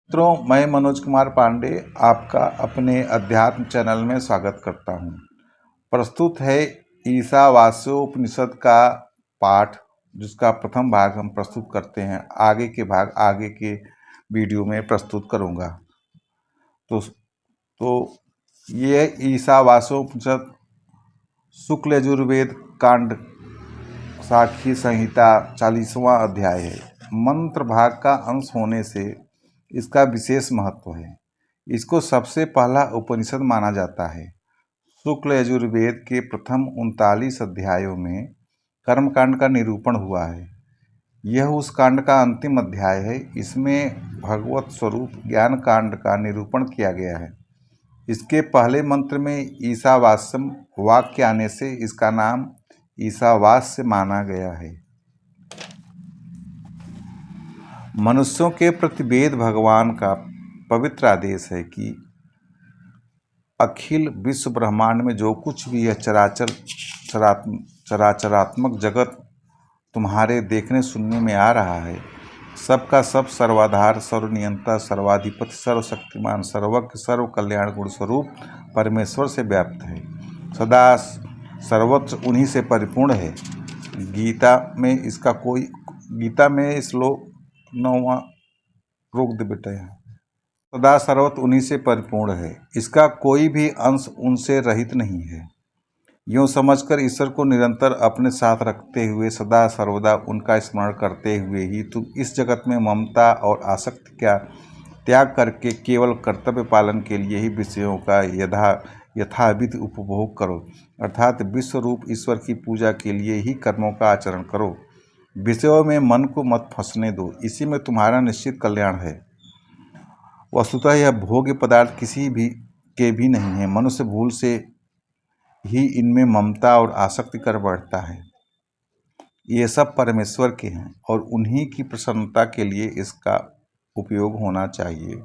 मित्रों, मैं मनोज कुमार पांडे आपका अपने अध्यात्म चैनल में स्वागत करता हूं। प्रस्तुत है ईशावास्योपनिषद का पाठ, जिसका प्रथम भाग हम प्रस्तुत करते हैं। आगे के भाग आगे के वीडियो में प्रस्तुत करूंगा। तो ये ईशावास्योपनिषद शुक्ल यजुर्वेद कांड साखी संहिता 40वां अध्याय है। मंत्र भाग का अंश होने से इसका विशेष महत्व है। इसको सबसे पहला उपनिषद माना जाता है। शुक्ल यजुर्वेद के प्रथम 39 अध्यायों में कर्मकांड का निरूपण हुआ है। यह उस कांड का अंतिम अध्याय है। इसमें भगवत स्वरूप ज्ञान कांड का निरूपण किया गया है। इसके पहले मंत्र में ईशावास्यम वाक्य आने से इसका नाम ईशावास्य माना गया है। मनुष्यों के प्रति वेद भगवान का पवित्र आदेश है कि अखिल विश्व ब्रह्मांड में जो कुछ भी है चराचरात्मक जगत तुम्हारे देखने सुनने में आ रहा है, सबका सब सर्वाधार, सर्वनियंता, सर्वाधिपति, सर्वशक्तिमान, सर्वज्ञ, सर्व कल्याण गुण स्वरूप परमेश्वर से व्याप्त है, सदा सर्वत्र उन्हीं से परिपूर्ण है। गीता में श्लोक 9वां रोक दे बेटा, यहाँ सदा सर्वत्र उन्हीं से परिपूर्ण है, इसका कोई भी अंश उनसे रहित नहीं है। यूँ समझकर ईश्वर को निरंतर अपने साथ रखते हुए सदा सर्वदा उनका स्मरण करते हुए ही तुम इस जगत में ममता और आसक्ति का त्याग करके केवल कर्तव्य पालन के लिए ही विषयों का यथाविधि उपभोग करो, अर्थात विश्व रूप ईश्वर की पूजा के लिए ही कर्मों का आचरण करो। विषयों में मन को मत फंसने दो, इसी में तुम्हारा निश्चित कल्याण है। वस्तुतः यह भोग्य पदार्थ किसी भी के भी नहीं है। मनुष्य भूल से ही इनमें ममता और आसक्ति कर बैठता है। ये सब परमेश्वर के हैं और उन्हीं की प्रसन्नता के लिए इसका उपयोग होना चाहिए।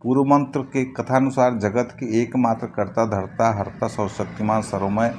पूर्व मंत्र के कथानुसार जगत के एकमात्र कर्ता, धर्ता, हर्ता, सर्वशक्तिमान, सर्वमय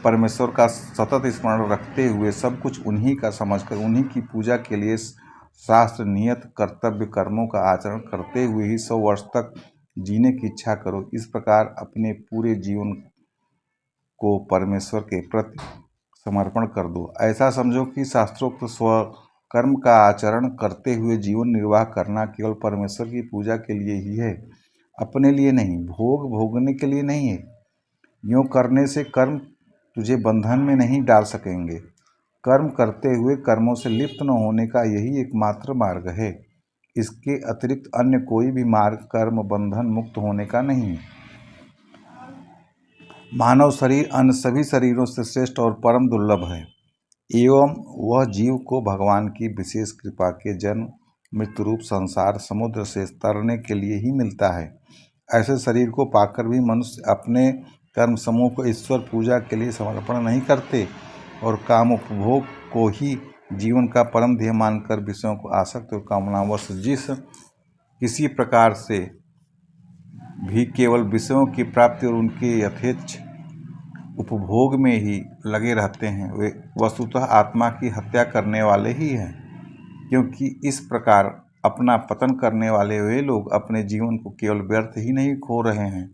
परमेश्वर का सतत स्मरण रखते हुए सब कुछ उन्हीं का समझकर उन्हीं की पूजा के लिए शास्त्र नियत कर्तव्य कर्मों का आचरण करते हुए ही 100 वर्ष तक जीने की इच्छा करो। इस प्रकार अपने पूरे जीवन को परमेश्वर के प्रति समर्पण कर दो। ऐसा समझो कि शास्त्रोक्त स्वकर्म का आचरण करते हुए जीवन निर्वाह करना केवल परमेश्वर की पूजा के लिए ही है, अपने लिए नहीं, भोग भोगने के लिए नहीं है। यूँ करने से कर्म तुझे बंधन में नहीं डाल सकेंगे। कर्म करते हुए कर्मों से लिप्त न होने का यही एकमात्र मार्ग है। इसके अतिरिक्त अन्य कोई भी मार्ग कर्म बंधन मुक्त होने का नहीं है। मानव शरीर अन्य सभी शरीरों से श्रेष्ठ और परम दुर्लभ है एवं वह जीव को भगवान की विशेष कृपा के जन्म मृत्यु रूप संसार समुद्र से तरने के लिए ही मिलता है। ऐसे शरीर को पाकर भी मनुष्य अपने कर्म समूह को ईश्वर पूजा के लिए समर्पण नहीं करते और काम उपभोग को ही जीवन का परम ध्येय मानकर विषयों को आसक्त और कामनावश किसी प्रकार से भी केवल विषयों की प्राप्ति और उनके यथेच्छ उपभोग में ही लगे रहते हैं। वे वस्तुतः आत्मा की हत्या करने वाले ही हैं, क्योंकि इस प्रकार अपना पतन करने वाले वे लोग अपने जीवन को केवल व्यर्थ ही नहीं खो रहे हैं,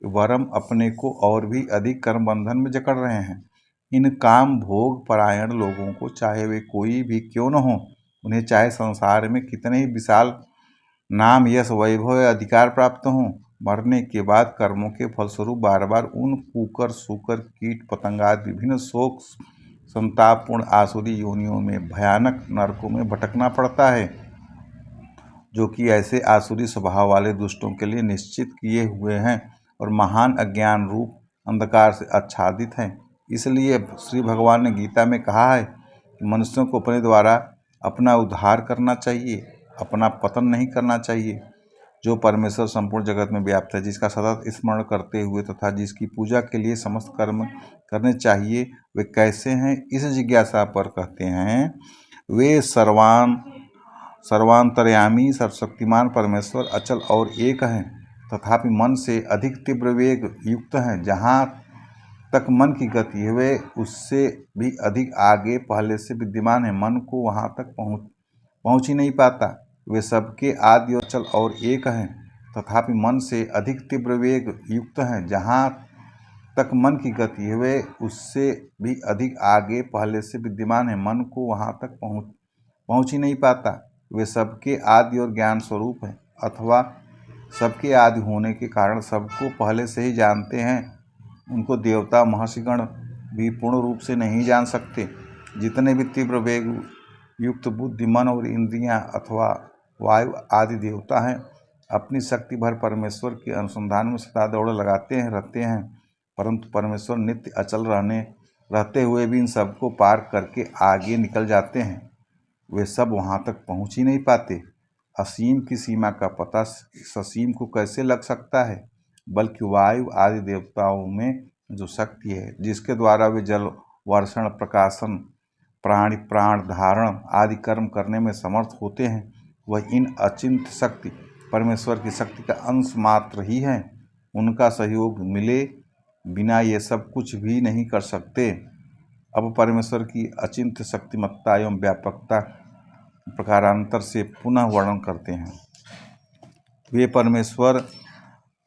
वरम अपने को और भी अधिक कर्म बंधन में जकड़ रहे हैं। इन काम भोग परायण लोगों को चाहे वे कोई भी क्यों न हो, उन्हें चाहे संसार में कितने ही विशाल नाम, यश, वैभव या अधिकार प्राप्त हों, मरने के बाद कर्मों के फलस्वरूप बार बार उन कुकर, सूकर, कीट पतंगादि विभिन्न शोक संतापपूर्ण आसुरी योनियों में भयानक नरकों में भटकना पड़ता है, जो कि ऐसे आसुरी स्वभाव वाले दुष्टों के लिए निश्चित किए हुए हैं और महान अज्ञान रूप अंधकार से आच्छादित हैं। इसलिए श्री भगवान ने गीता में कहा है कि मनुष्यों को अपने द्वारा अपना उद्धार करना चाहिए, अपना पतन नहीं करना चाहिए। जो परमेश्वर संपूर्ण जगत में व्याप्त है, जिसका सतत स्मरण करते हुए तथा जिसकी पूजा के लिए समस्त कर्म करने चाहिए, वे कैसे हैं, इस जिज्ञासा पर कहते हैं, वे सर्वांतर्यामी सर्वशक्तिमान परमेश्वर अचल और एक हैं, तथापि मन से अधिक तीव्र वेग युक्त हैं। जहाँ तक मन की गति है, वे उससे भी अधिक आगे पहले से विद्यमान है। मन को वहाँ तक पहुँच ही नहीं पाता। वे सबके आदि और चल और एक हैं, तथापि मन से अधिक तीव्र वेग युक्त हैं। जहाँ तक मन की गति है वे उससे भी अधिक आगे पहले से विद्यमान है। मन को वहाँ तक पहुँच ही नहीं पाता। वे सबके आदि और ज्ञान स्वरूप हैं, अथवा सबके आदि होने के कारण सबको पहले से ही जानते हैं। उनको देवता महर्षिगण भी पूर्ण रूप से नहीं जान सकते। जितने भी तीव्र वेग युक्त बुद्धि, मन और इंद्रियां अथवा वायु आदि देवता हैं, अपनी शक्ति भर परमेश्वर के अनुसंधान में सदा दौड़ लगाते रहते हैं, परंतु परमेश्वर नित्य अचल रहते हुए भी इन सबको पार करके आगे निकल जाते हैं। वे सब वहाँ तक पहुँच ही नहीं पाते। असीम की सीमा का पता ससीम को कैसे लग सकता है? बल्कि वायु आदि देवताओं में जो शक्ति है, जिसके द्वारा वे जल वर्षण, प्रकाशन, प्राण धारण आदि कर्म करने में समर्थ होते हैं, वह इन अचिंत्य शक्ति परमेश्वर की शक्ति का अंश मात्र ही है। उनका सहयोग मिले बिना ये सब कुछ भी नहीं कर सकते। अब परमेश्वर की अचिंत्य शक्तिमत्ता एवं व्यापकता प्रकारांतर से पुनः वर्णन करते हैं। वे परमेश्वर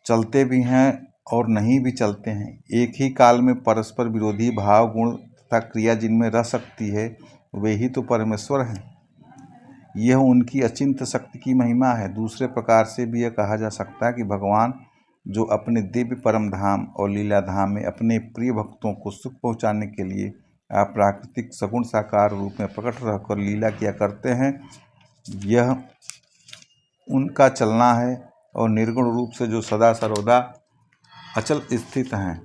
चलते भी हैं और नहीं भी चलते हैं। एक ही काल में परस्पर विरोधी भाव, गुण तथा क्रिया जिनमें रह सकती है, वे ही तो परमेश्वर हैं। यह उनकी अचिंत्य शक्ति की महिमा है। दूसरे प्रकार से भी यह कहा जा सकता है कि भगवान जो अपने दिव्य परम धाम और लीला धाम में अपने प्रिय भक्तों को सुख पहुँचाने के लिए अप्राकृतिक सगुण साकार रूप में प्रकट रहकर लीला किया करते हैं, यह उनका चलना है। और निर्गुण रूप से जो सदा सर्वदा अचल स्थित हैं,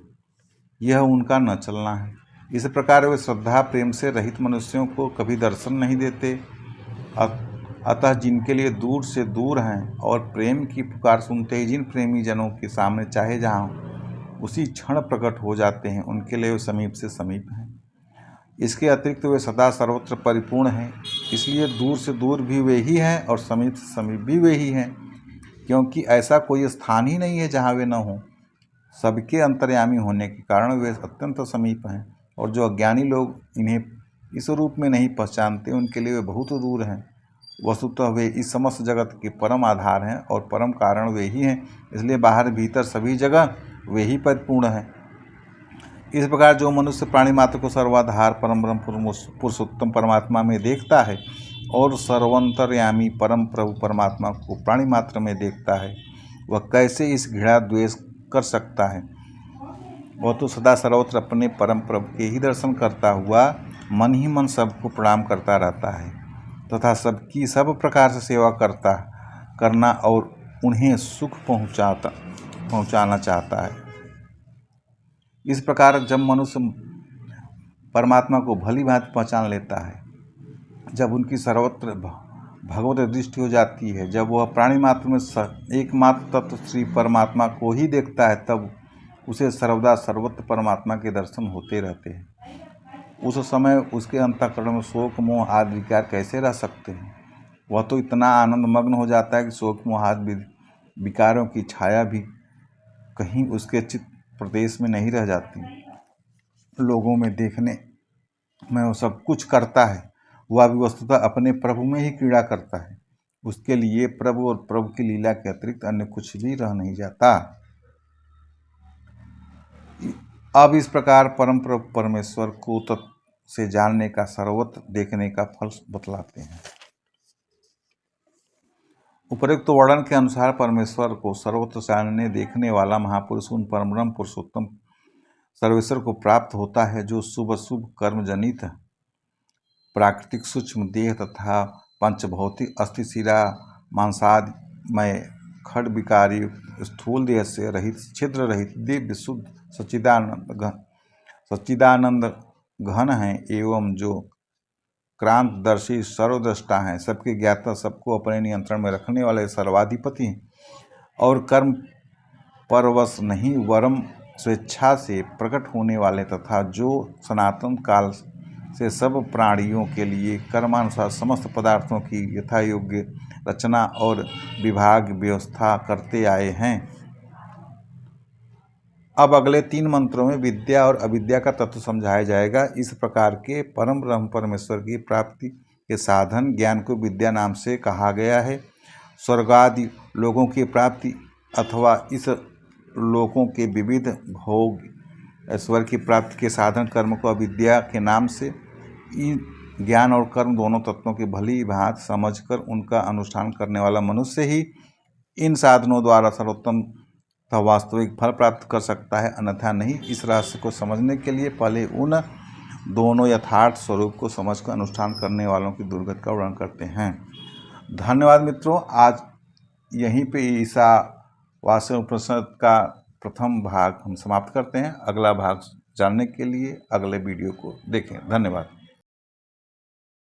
यह उनका न चलना है। इस प्रकार वे श्रद्धा प्रेम से रहित मनुष्यों को कभी दर्शन नहीं देते। अतः जिनके लिए दूर से दूर हैं और प्रेम की पुकार सुनते ही जिन प्रेमी जनों के सामने चाहे जहाँ उसी क्षण प्रकट हो जाते हैं, उनके लिए वे समीप से समीप हैं। इसके अतिरिक्त वे सदा सर्वत्र परिपूर्ण हैं, इसलिए दूर से दूर भी वे ही हैं और समीप से समीप भी वे ही हैं, क्योंकि ऐसा कोई स्थान ही नहीं है जहाँ वे न हों। सबके अंतर्यामी होने के कारण वे अत्यंत समीप हैं, और जो अज्ञानी लोग इन्हें इस रूप में नहीं पहचानते, उनके लिए वे बहुत दूर हैं। वस्तुतः वे इस समस्त जगत के परम आधार हैं और परम कारण वे ही हैं, इसलिए बाहर भीतर सभी जगह वे ही परिपूर्ण हैं। इस प्रकार जो मनुष्य प्राणी मात्र को सर्वाधार परम ब्रह्म पुरुषोत्तम परमात्मा में देखता है और सर्वंतर्यामी परम प्रभु परमात्मा को प्राणी मात्र में देखता है, वह कैसे इस घृणा द्वेष कर सकता है? वह तो सदा सर्वत्र अपने परम प्रभु के ही दर्शन करता हुआ मन ही मन सबको प्रणाम करता रहता है तथा सबकी सब प्रकार से सेवा करना और उन्हें सुख पहुंचाना चाहता है। इस प्रकार जब मनुष्य परमात्मा को भली भांति पहचान लेता है, जब उनकी सर्वत्र भगवत दृष्टि हो जाती है, जब वह प्राणी मात्र में एकमात्र तत्व श्री परमात्मा को ही देखता है, तब उसे सर्वदा सर्वत्र परमात्मा के दर्शन होते रहते हैं। उस समय उसके अंतःकरण में शोक मोह आदि विकार कैसे रह सकते हैं? वह तो इतना आनंद मग्न हो जाता है कि शोक मोह आदि विकारों की छाया भी कहीं उसके चित्त प्रदेश में नहीं रह जाती। लोगों में देखने में वो सब कुछ करता है, वह भी वस्तुतः अपने प्रभु में ही क्रीड़ा करता है। उसके लिए प्रभु और प्रभु की लीला के अतिरिक्त अन्य कुछ भी रह नहीं जाता। अब इस प्रकार परम प्रभु परमेश्वर को तत्व से जानने का, सर्वत्र देखने का फल बतलाते हैं। उपरोक्त वर्णन के अनुसार परमेश्वर को सर्वत्र जानने देखने वाला महापुरुष उन परम ब्रह्म पुरुषोत्तम सर्वेश्वर को प्राप्त होता है, जो शुभ अशुभ कर्म जनित प्राकृतिक सूक्ष्म देह तथा पंचभौतिक अस्थि शिरा मांसादमय खड विकारी स्थूल देह से रहित, छिद्र रहित, दिव्य शुद्ध सच्चिदानंद घन हैं, एवं जो क्रांतदर्शी सर्वद्रष्टा हैं, सबके ज्ञाता, सबको अपने नियंत्रण में रखने वाले सर्वाधिपति हैं और कर्म परवश नहीं वरम स्वेच्छा से प्रकट होने वाले, तथा जो सनातन काल से सब प्राणियों के लिए कर्मानुसार समस्त पदार्थों की यथायोग्य रचना और विभाग व्यवस्था करते आए हैं। अब अगले 3 मंत्रों में विद्या और अविद्या का तत्व समझाया जाएगा। इस प्रकार के परम ब्रह्म परमेश्वर की प्राप्ति के साधन ज्ञान को विद्या नाम से कहा गया है। स्वर्गादि लोगों की प्राप्ति अथवा इस लोकों के विविध भोग ऐश्वर्य की प्राप्ति के साधन कर्म को अविद्या के नाम से, ज्ञान और कर्म दोनों तत्वों की भली भांति समझकर उनका अनुष्ठान करने वाला मनुष्य ही इन साधनों द्वारा सर्वोत्तम तथा वास्तविक फल प्राप्त कर सकता है, अन्यथा नहीं। इस रहस्य को समझने के लिए पहले उन दोनों यथार्थ स्वरूप को समझकर अनुष्ठान करने वालों की दुर्गति का वर्णन करते हैं। धन्यवाद मित्रों। आज यहीं पे ईशावास्य उपनिषद का प्रथम भाग हम समाप्त करते हैं। अगला भाग जानने के लिए अगले वीडियो को देखें। धन्यवाद।